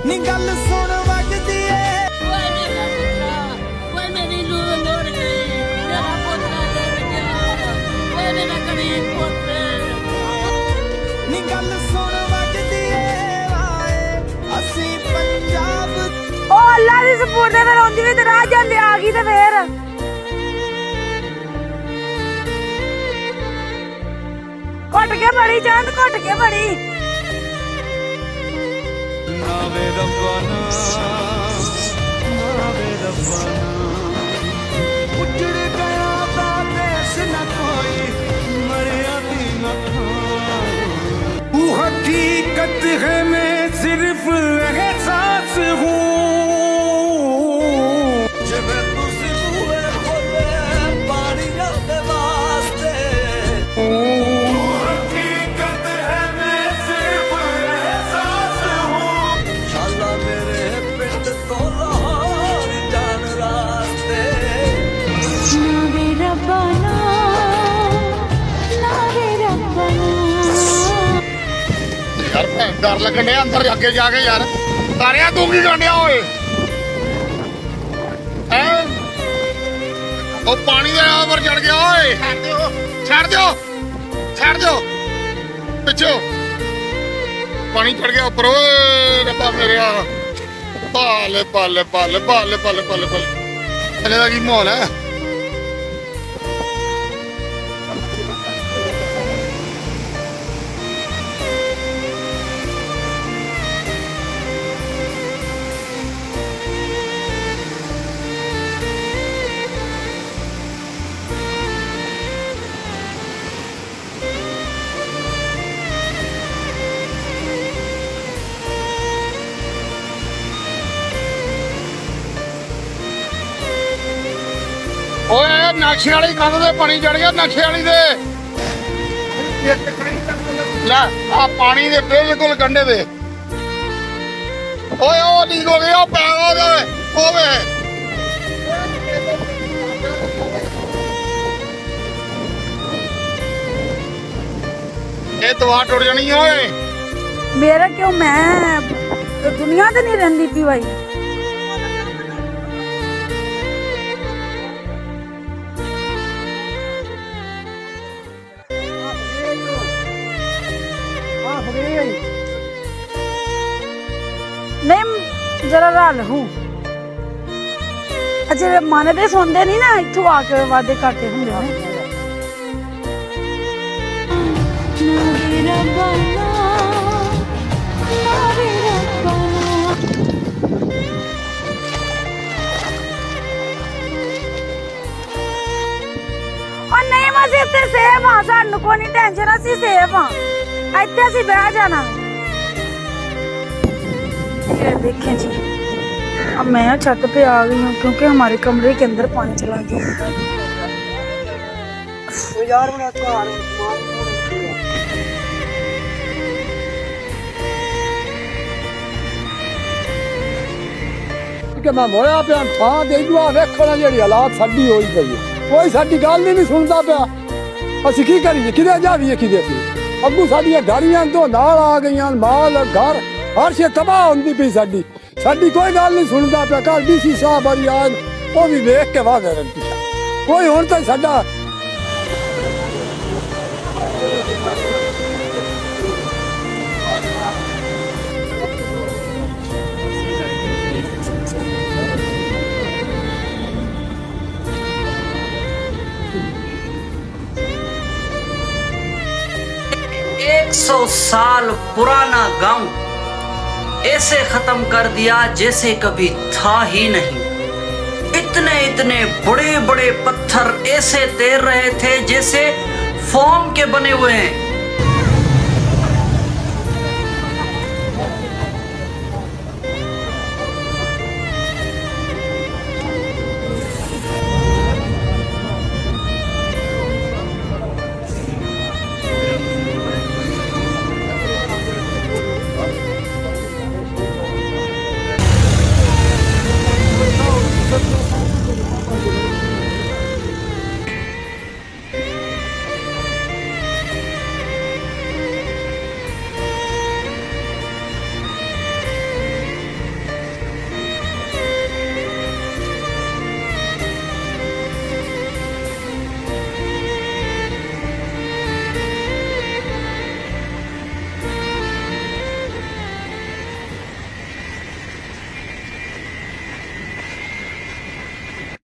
नी गल सुन वजदी है ओए मेरा पुत्रा ओए मेरी नूर लोड़ गई मेरा पुत्रा लड़ गया ओए मेरा गरीब पुत्र नी गल सुन वजदी है आए असी पंजाब ओ अल्लाह दी सपोर्ट ते फिर आंदी वी ते राह जांदे आ गई ते फिर घुट के बड़ी चांद घुट के बड़ी नावे रब्बाना उजड़ गया देश न कोई मरिया दी न वो हकीकत है मैं सिर्फ एहसास हूँ जब तुझसे हुए खोले पानियों के वास्ते हकीकत है मैं सिर्फ एहसास हूँ शाला मेरे पिंड तो लाहौर जान रास्ते नावे रब्बाना यार डर लगन डे अंदर अगे जाके यार सारे तू की करने ओए ओ पानी दे ऊपर चढ़ गया ओए छड़ दो पिछो पानी चढ़ गया ऊपर ओए रब्बा मेरे पाले पाले पाले पाले पाले पाले पाले अगले दा की माहौल है ओए नक्शे वाली कंध ते पानी चढ़ गया नक्शे वाली दे ला आ पानी दे बिल्कुल कंढे दे ओए ओ लीक हो गया पैर ओवे ये दवा टुट जानी ओए मेरा क्यों मैं दुनिया ते नहीं रहंदी पी भाई नहीं जरा रल हूँ अजे मन दे सुनते नहीं ना इथों आके वादे काटे होंगे नहीं मसी इतने सेफ हाँ सानू कोई नहीं टेंशन असी सेफ हाँ इतने असी बह जाना देखें जी अब मैं छत पे आ गई हूँ क्योंकि हमारे कमरे के अंदर पानी चला गया मैं मोया पे थां दे दुआ वेखो ना जेड़ी हालात साडी होई पई कोई साडी गल नहीं सुनदा पिया असी की करिए किदे जावीए किदे अगू साडियां गाड़ियां तो नाल आ गईयां माल घर हर शे तबाह होंदी पई साडी कोई गल नहीं सुनदा पिया कल डीसी साहब आई आज वो भी देख के वाह करन पिया कोई हुण तां साडा एक 100 साल पुराना गांव ऐसे खत्म कर दिया जैसे कभी था ही नहीं। इतने इतने बड़े बड़े पत्थर ऐसे तैर रहे थे जैसे फोम के बने हुए हैं।